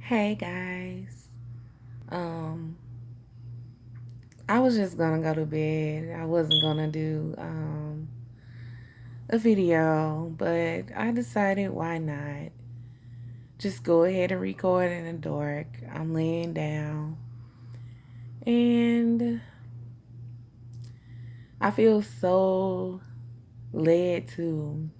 Hey guys. Um I was just gonna go to bed. I wasn't gonna do a video, but I decided why not? Just go ahead and record in the dark. I'm laying down and I feel so led to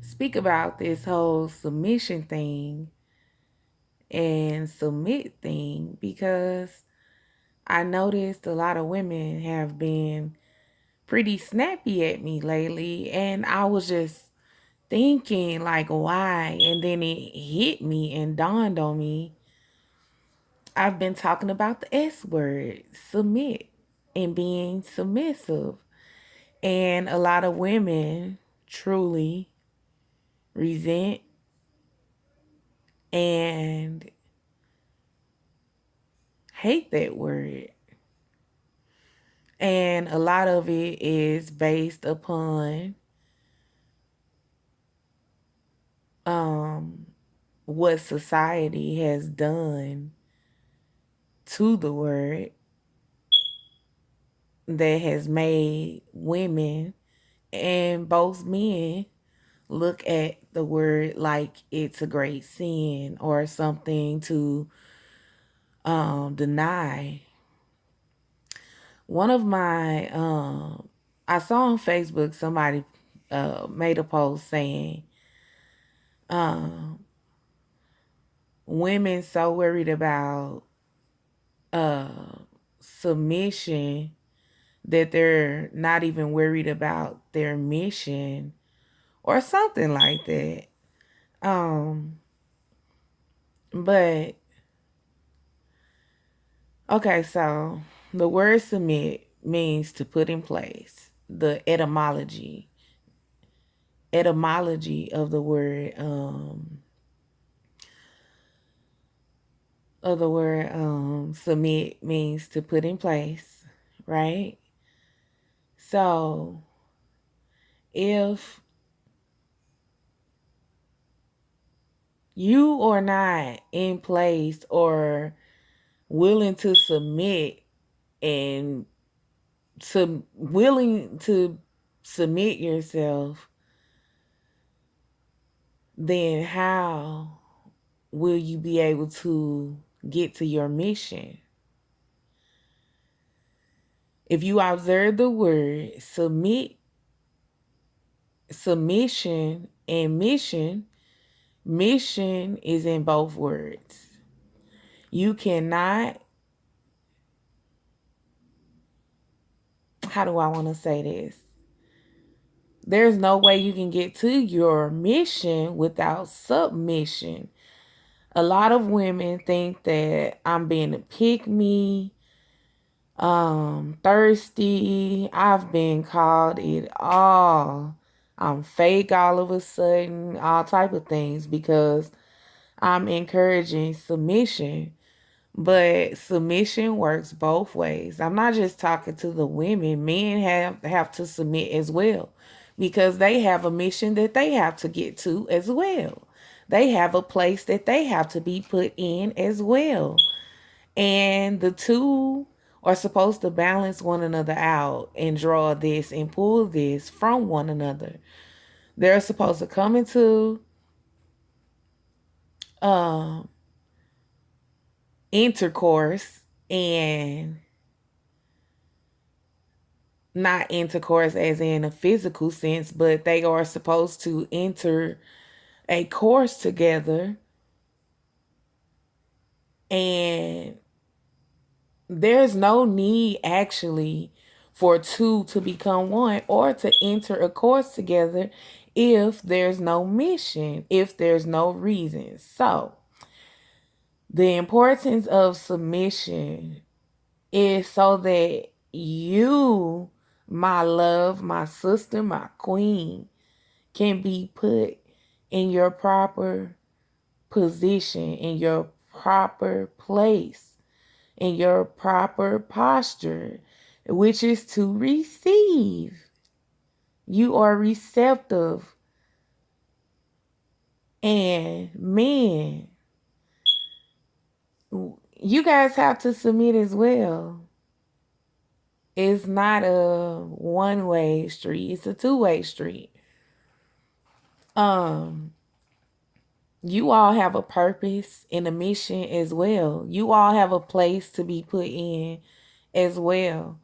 speak about this whole submission thing and submit thing because I noticed a lot of women have been pretty snappy at me lately, and I was just thinking like why, and then it hit me and dawned on me. I've been talking about the S word, submit, and being submissive, and a lot of women truly resent and hate that word, and a lot of it is based upon um what society has done to the word that has made women and both men look at the word like it's a great sin or something to deny. One of my I saw on Facebook somebody made a post saying um women so worried about uh submission that they're not even worried about their mission or something like that. Um, but okay, so the word submit means to put in place. The etymology of the word submit means to put in place, right? So if you are not in place or willing to submit and willing to submit yourself, then how will you be able to get to your mission? If you observe the word submission and mission is in both words. You cannot, how do I want to say this? There's no way you can get to your mission without submission. A lot of women think that I'm being a pick me, thirsty. I've been called it all. I'm fake all of a sudden, all type of things because I'm encouraging submission. But submission works both ways. I'm not just talking to the women. Men have to submit as well because they have a mission that they have to get to as well. They have a place that they have to be put in as well. And the two are supposed to balance one another out and draw this and pull this from one another. They're supposed to come into um, intercourse and not intercourse as in a physical sense, but they are supposed to enter a course together, and there's no need actually for two to become one or to enter a course together if there's no mission, if there's no reason. So, the importance of submission is so that you, my love, my sister, my queen, can be put in your proper position, in your proper place, in your proper posture, which is to receive. You are receptive. And men, you guys have to submit as well. It's not a one-way street, it's a two-way street. Um, you all have a purpose and a mission as well. You all have a place to be put in as well.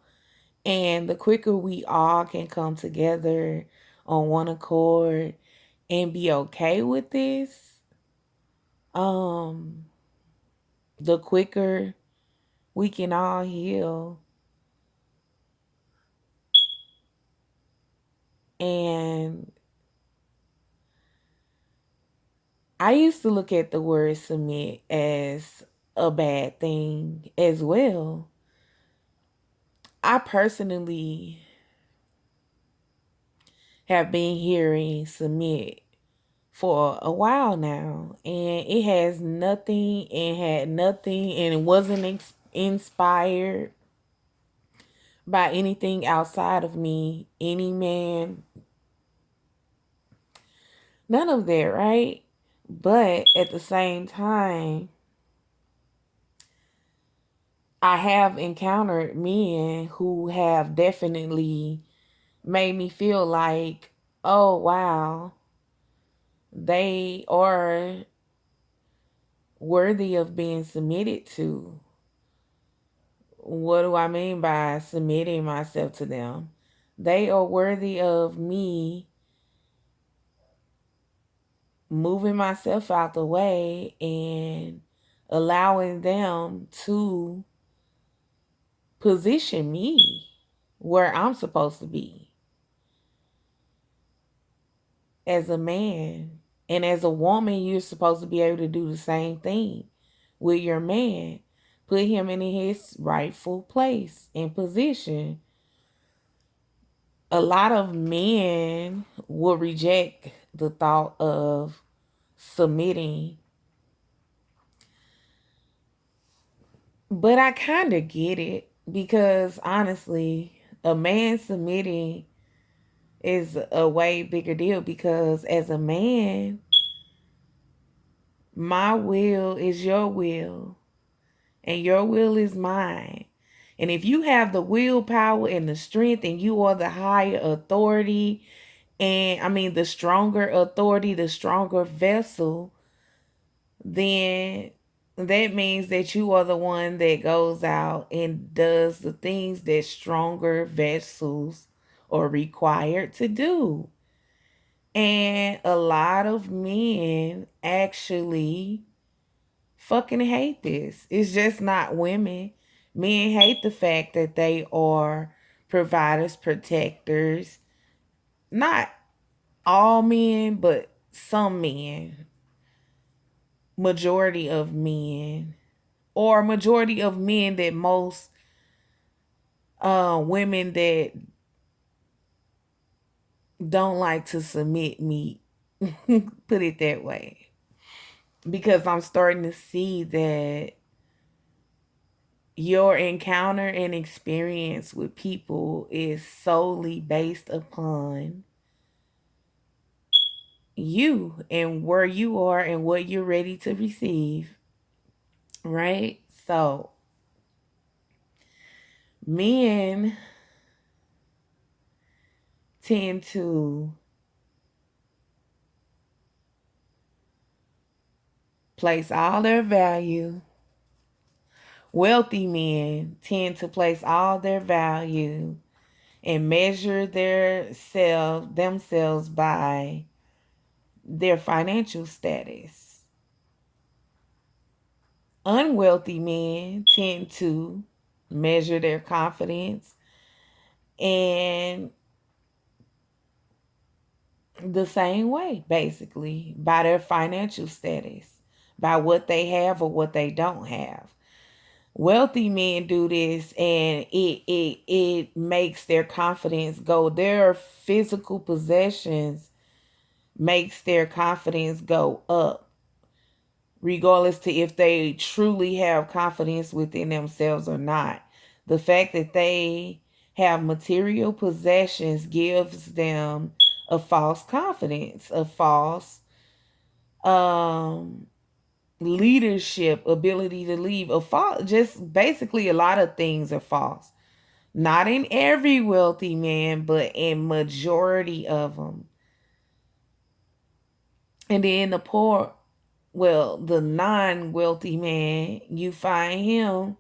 And the quicker we all can come together on one accord and be okay with this, um, the quicker we can all heal. And I used to look at the word submit as a bad thing as well. I personally have been hearing submit for a while now, and it has nothing and had nothing, and it wasn't inspired by anything outside of me, any man, none of that, right? But at the same time, I have encountered men who have definitely made me feel like, oh, wow, they are worthy of being submitted to. What do I mean by submitting myself to them? They are worthy of me moving myself out the way and allowing them to position me where I'm supposed to be as a man. And as a woman, you're supposed to be able to do the same thing with your man. Put him in his rightful place and position. A lot of men will reject the thought of submitting, but I kind of get it because honestly, a man submitting is a way bigger deal because as a man, my will is your will and your will is mine. And if you have the willpower and the strength and you are the higher authority, and I mean the stronger authority, the stronger vessel, then that means that you are the one that goes out and does the things that stronger vessels are required to do. And a lot of men actually fucking hate this. It's just not women. Men hate the fact that they are providers, protectors. Not all men, but some men. Majority of men. Or majority of men that most women that don't like to submit meet. Put it that way. Because I'm starting to see that your encounter and experience with people is solely based upon you and where you are and what you're ready to receive, right? So, men tend to place all their value. Wealthy men tend to place all their value and measure themselves by their financial status. Unwealthy men tend to measure their confidence and the same way, basically, by their financial status, by what they have or what they don't have. Wealthy men do this and it makes their confidence go. Their physical possessions makes their confidence go up, regardless to if they truly have confidence within themselves or not. The fact that they have material possessions gives them a false confidence, a false um leadership, ability to lead, a false, just basically a lot of things are false. Not in every wealthy man, but in majority of them. And then the poor, well, the non-wealthy man, you find him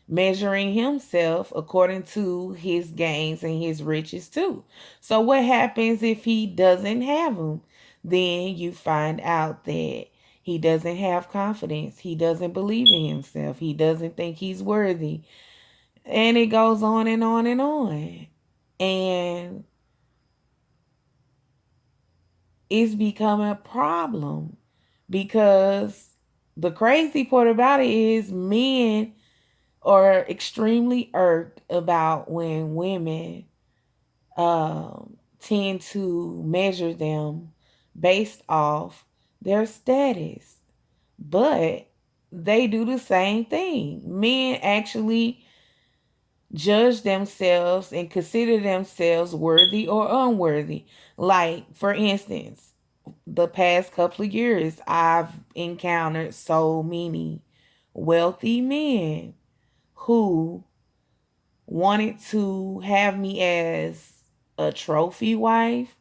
measuring himself according to his gains and his riches too. So what happens if he doesn't have them? Then you find out that he doesn't have confidence. He doesn't believe in himself. He doesn't think he's worthy. And it goes on and on and on. And it's becoming a problem because the crazy part about it is men are extremely irked about when women tend to measure them based off their status. But they do the same thing. Men actually judge themselves and consider themselves worthy or unworthy. Like, for instance, the past couple of years, I've encountered so many wealthy men who wanted to have me as a trophy wife,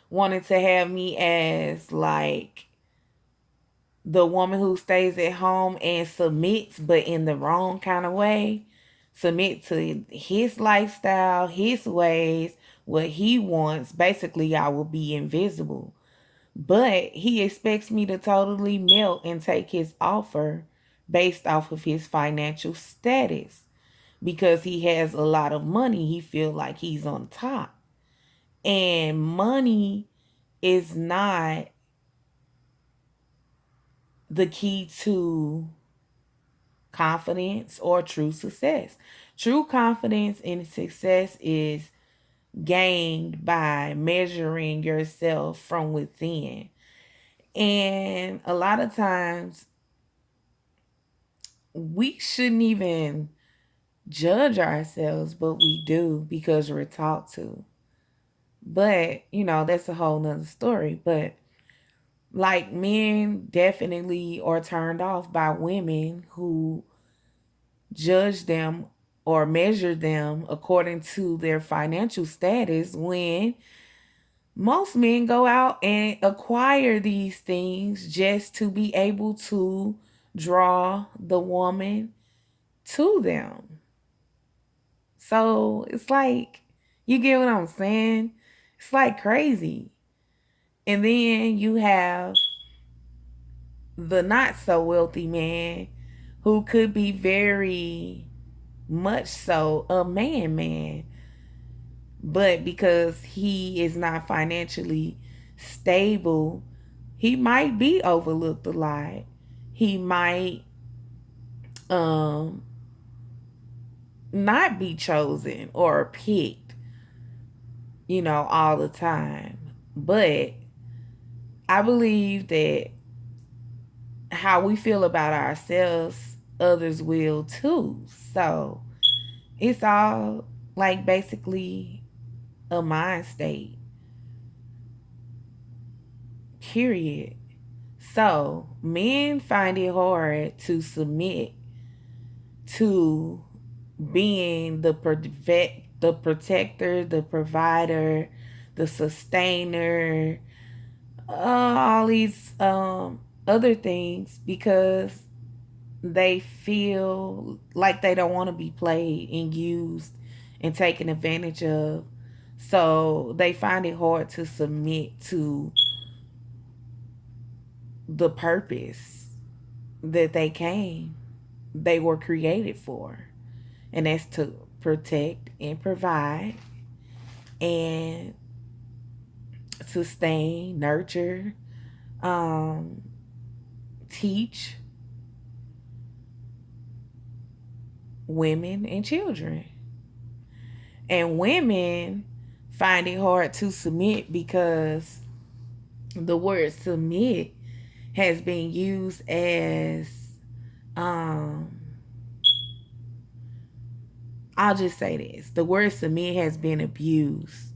wanted to have me as like the woman who stays at home and submits, but in the wrong kind of way. Submit to his lifestyle, his ways, what he wants. Basically, I will be invisible. But he expects me to totally melt and take his offer based off of his financial status. Because he has a lot of money, he feel like he's on top. And money is not the key to confidence or true success. True confidence and success is gained by measuring yourself from within. And a lot of times we shouldn't even judge ourselves, but we do because we're taught to. But, that's a whole nother story. But like, men definitely are turned off by women who judge them or measure them according to their financial status, when most men go out and acquire these things just to be able to draw the woman to them. So it's like, you get what I'm saying? It's like crazy. And then you have the not so wealthy man who could be very much so a man, but because he is not financially stable, he might be overlooked a lot. He might um not be chosen or picked, all the time. But I believe that how we feel about ourselves, others will too. So it's all like basically a mind state, period. So men find it hard to submit to being the protector, the provider, the sustainer, all these other things, because they feel like they don't want to be played and used and taken advantage of. So they find it hard to submit to the purpose that they were created for. And that's to protect and provide and sustain, nurture, teach women and children. And women find it hard to submit because the word submit has been used as, I'll just say this, the word submit has been abused.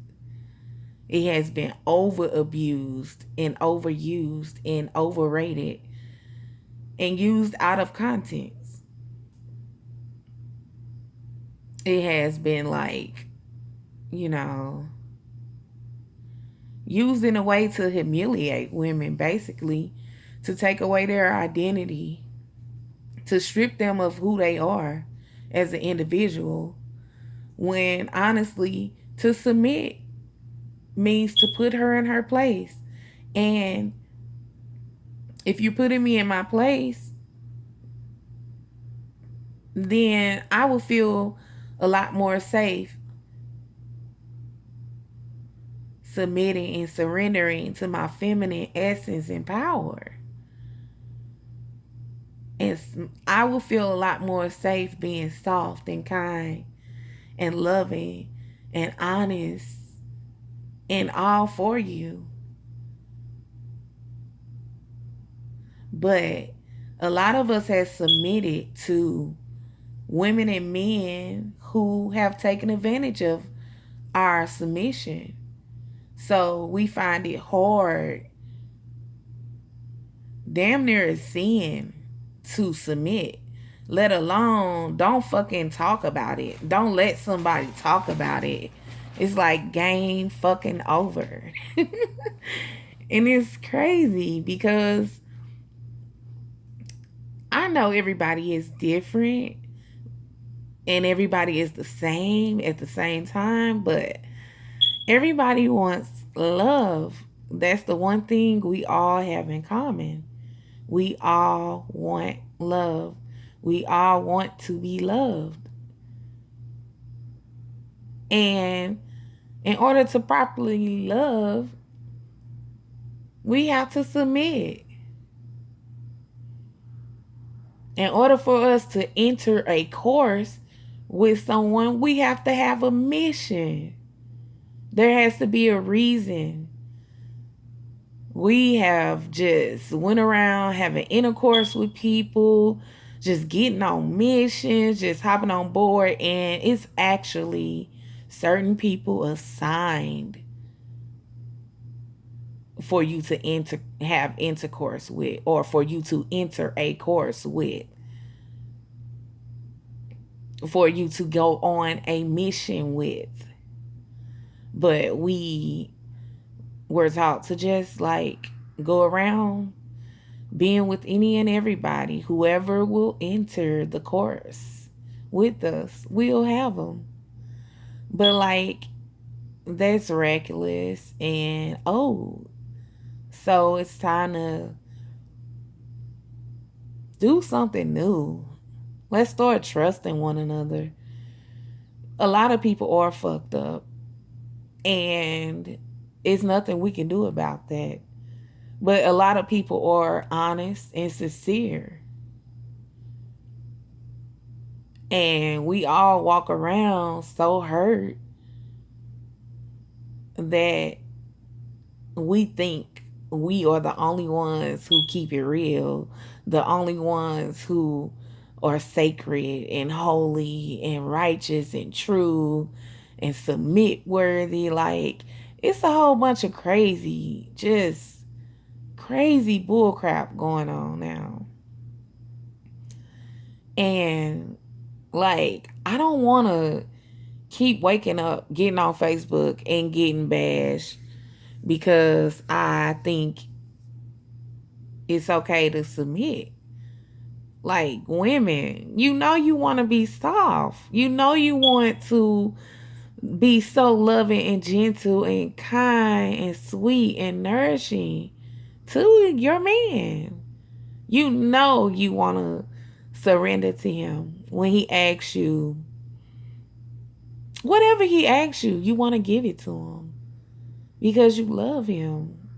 It has been over abused and overused and overrated and used out of context. It has been like, you know, used in a way to humiliate women, basically, to take away their identity, to strip them of who they are as an individual, when honestly, to submit means to put her in her place. And if you're putting me in my place, then I will feel a lot more safe submitting and surrendering to my feminine essence and power. And I will feel a lot more safe being soft and kind and loving and honest and all for you. But a lot of us have submitted to women and men who have taken advantage of our submission. So we find it hard, damn near a sin, to submit. Let alone, don't fucking talk about it. Don't let somebody talk about it. It's like game fucking over. And it's crazy because I know everybody is different and everybody is the same at the same time, but everybody wants love. That's the one thing we all have in common. We all want love. We all want to be loved. And in order to properly love, we have to submit. In order for us to enter a course with someone, we have to have a mission. There has to be a reason. We have just went around having intercourse with people, just getting on missions, just hopping on board, and it's actually certain people assigned for you to have intercourse with, or for you to enter a course with, for you to go on a mission with. But we were taught to just like go around being with any and everybody. Whoever will enter the course with us, we'll have them. But like, that's reckless and old. So it's time to do something new. Let's start trusting one another. A lot of people are fucked up, and it's nothing we can do about that. But a lot of people are honest and sincere. And we all walk around so hurt that we think we are the only ones who keep it real, the only ones who are sacred and holy and righteous and true and submit worthy. Like, it's a whole bunch of crazy, just crazy bullcrap going on now. And like, I don't want to keep waking up, getting on Facebook and getting bashed because I think it's okay to submit. Like, women, you know you want to be soft. You know you want to be so loving and gentle and kind and sweet and nourishing to your man. You know you want to surrender to him when he asks you whatever he asks you, you want to give it to him because you love him.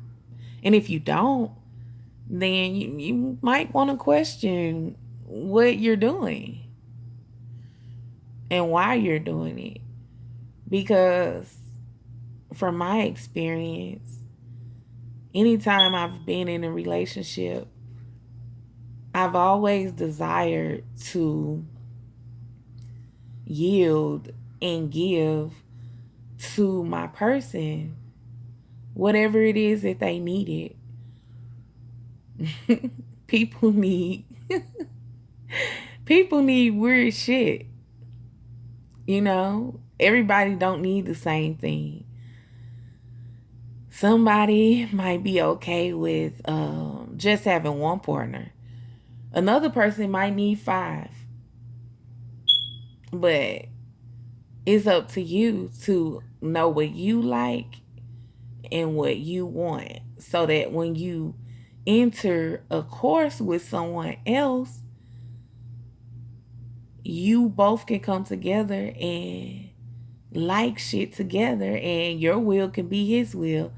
And if you don't, then you might want to question what you're doing and why you're doing it. Because from my experience, anytime I've been in a relationship, I've always desired to yield and give to my person whatever it is that they needed. People need people need weird shit. Everybody don't need the same thing. Somebody might be okay with just having one partner. Another person might need five. But it's up to you to know what you like and what you want, so that when you enter a course with someone else, you both can come together and like shit together, and your will can be his will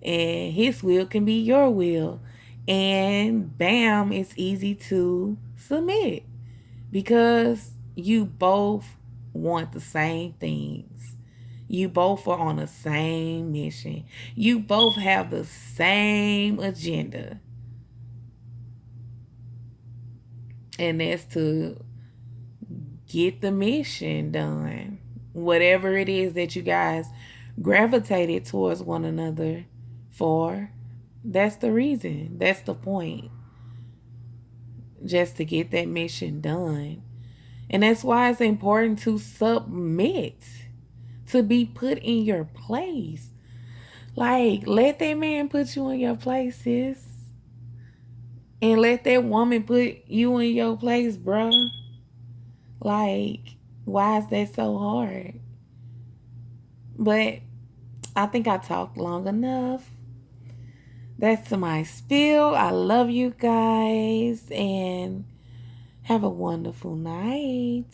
and his will can be your will, and bam, it's easy to submit because you both want the same things. You both are on the same mission. You both have the same agenda. And that's to get the mission done. Whatever it is that you guys gravitated towards one another for, that's the reason. That's the point. Just to get that mission done. And that's why it's important to submit, to be put in your place. Like, let that man put you in your place, sis. And let that woman put you in your place, bruh. Like, why is that so hard? But I think I talked long enough. That's my spiel. I love you guys and have a wonderful night.